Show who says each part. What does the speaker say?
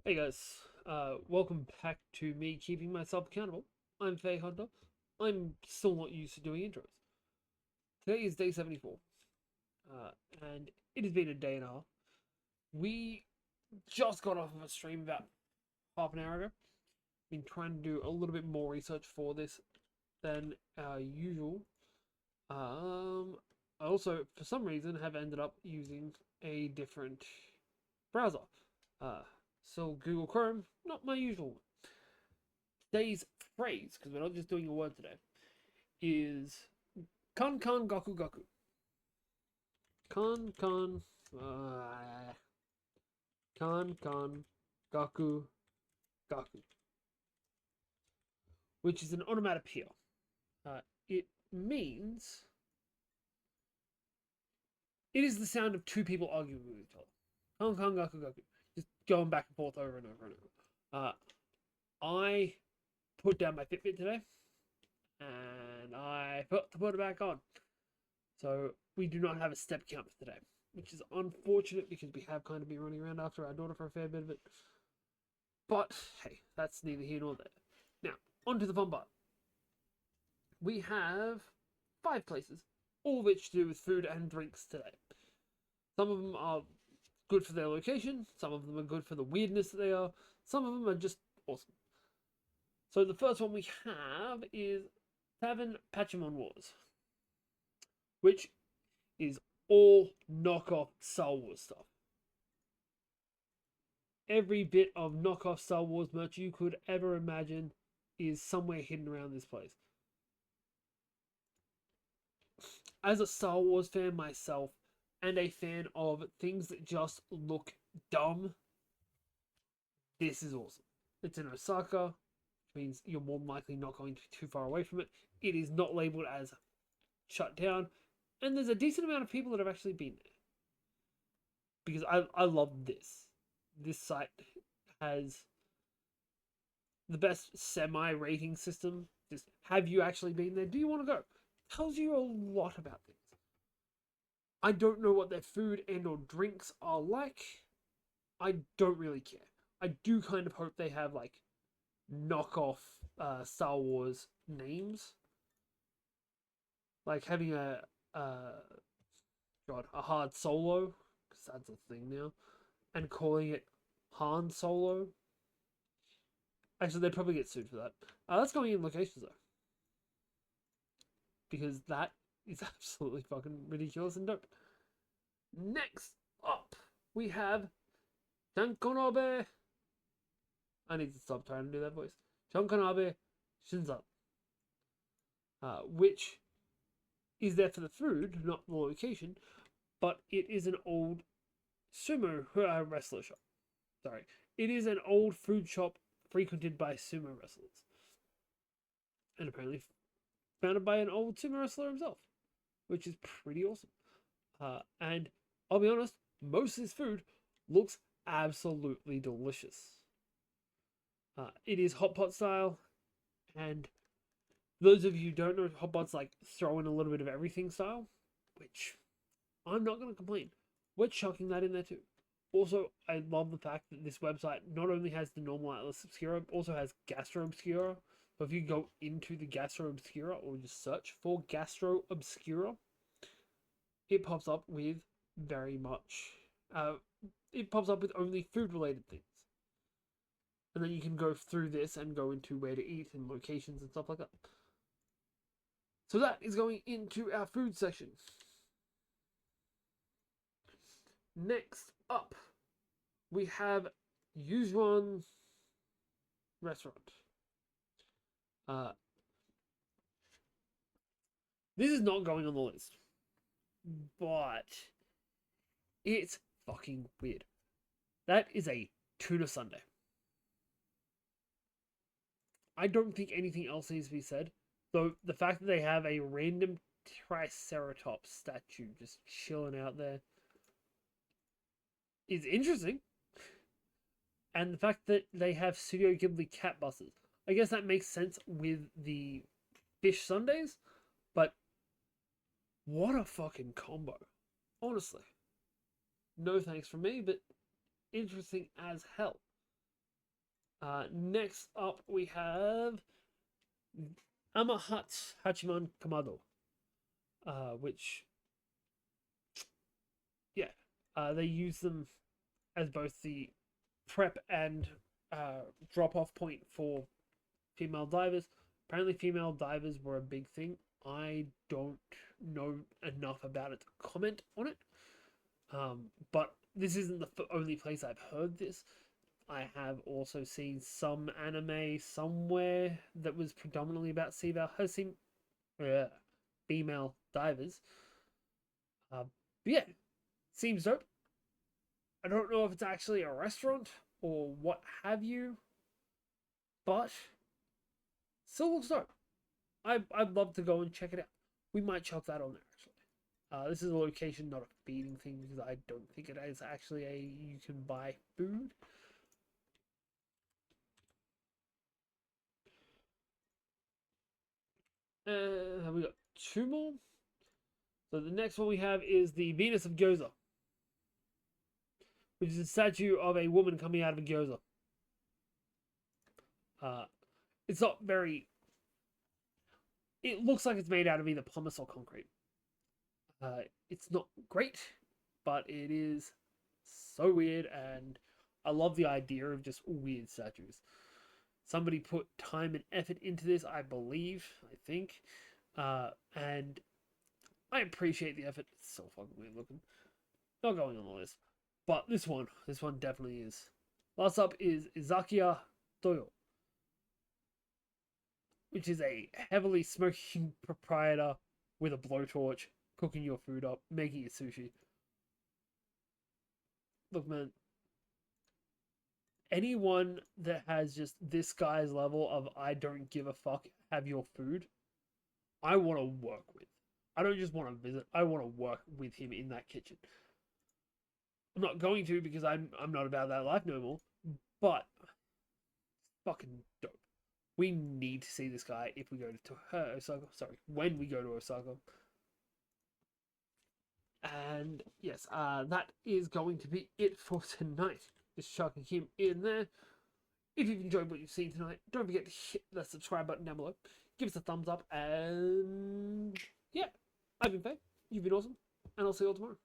Speaker 1: Hey guys, welcome back to me keeping myself accountable. I'm Faye Hunter. I'm still not used to doing intros. Today is day 74, uh, and it has been a day and a half. We just got off of a stream about half an hour ago. Been trying to do a little bit more research for this than usual. I also, for some reason, have ended up using a different browser. Uh, so Google Chrome, not my usual one. Today's phrase, because we're not just doing a word today, is kan kan gaku gaku. Kan kan kan kan gaku gaku, which is an onomatopoeia. It means it is the sound of two people arguing with each other. Kan kan gaku gaku, just going back and forth over and over and over. I put down my Fitbit today, and I forgot to put it back on. So we do not have a step count for today, which is unfortunate because we have kind of been running around after our daughter for a fair bit of it. But hey, that's neither here nor there. Now, on to the fun part. We have 5 places, all of which to do with food and drinks today. Some of them are good for their location, some of them are good for the weirdness that they are, some of them are just awesome. So the first one we have is Tavern Pachimon Wars, which is all knockoff Star Wars stuff. Every bit of knockoff Star Wars merch you could ever imagine is somewhere hidden around this place. As a Star Wars fan myself, and a fan of things that just look dumb, this is awesome. It's in Osaka, which means you're more than likely not going to be too far away from it. It is not labeled as shut down, and there's a decent amount of people that have actually been there. Because I love this. This site has the best semi rating system. Just have you actually been there? Do you want to go? Tells you a lot about things. I don't know what their food and or drinks are like. I don't really care. I do kind of hope they have like knockoff Star Wars names, like having a hard Solo, because that's a thing now, and calling it Han Solo. Actually, they'd probably get sued for that. That's going in locations though, because that is absolutely fucking ridiculous and dope. Next up, we have Shankonabe. I need to stop trying to do that voice. Shankonabe Shinzan, which is there for the food, not the location, but it is an old sumo wrestler shop. Sorry, it is an old food shop frequented by sumo wrestlers, and apparently founded by an old sumo wrestler himself, which is pretty awesome. And I'll be honest, most of this food looks absolutely delicious. It is hot pot style, and those of you who don't know, hot pot's like throw in a little bit of everything style, which I'm not going to complain. We're chucking that in there too. Also, I love the fact that this website not only has the normal Atlas Obscura, but also has Gastro Obscura. So if you go into the Gastro Obscura or just search for Gastro Obscura, it pops up with very much. Uh, it pops up with only food related things. And then you can go through this and go into where to eat and locations and stuff like that. So that is going into our food section. Next up, we have Yuzuan Restaurant. Uh, this is not going on the list, but it's fucking weird. That is a tuna sundae. I don't think anything else needs to be said, though the fact that they have a random Triceratops statue just chilling out there is interesting. And the fact that they have Studio Ghibli cat buses. I guess that makes sense with the fish sundaes, but what a fucking combo. Honestly. No thanks from me, but interesting as hell. Next up, we have Amahat Hachiman Kamado, which, yeah, they use them as both the prep and drop off point for female divers. Apparently, female divers were a big thing. I don't know enough about it to comment on it. But this isn't the only place I've heard this. I have also seen some anime somewhere that was predominantly about female divers. But yeah, seems dope. I don't know if it's actually a restaurant or what have you, but still looks dope. I'd love to go and check it out. We might chuck that on there actually. This is a location, not a feeding thing, because I don't think it is actually a you can buy food. We got two more. So the next one we have is the Venus of Gyoza, which is a statue of a woman coming out of a gyoza. It's not very. It looks like it's made out of either pumice or concrete. It's not great, but it is so weird, and I love the idea of just weird statues. Somebody put time and effort into this, I believe, I think, and I appreciate the effort. It's so fucking weird looking. Not going on the list, but this one definitely is. Last up is Izakiya Toyo, which is a heavily smoking proprietor with a blowtorch, cooking your food up, making your sushi. Look, man, anyone that has just this guy's level of I don't give a fuck, have your food, I want to work with. I don't just want to visit, I want to work with him in that kitchen. I'm not going to because I'm not about that life no more, but fucking dope. We need to see this guy if we go to Osaka. Sorry, when we go to Osaka. And yes, that is going to be it for tonight. Just chucking him in there. If you've enjoyed what you've seen tonight, don't forget to hit the subscribe button down below. Give us a thumbs up, and yeah, I've been Faye. You've been awesome, and I'll see you all tomorrow.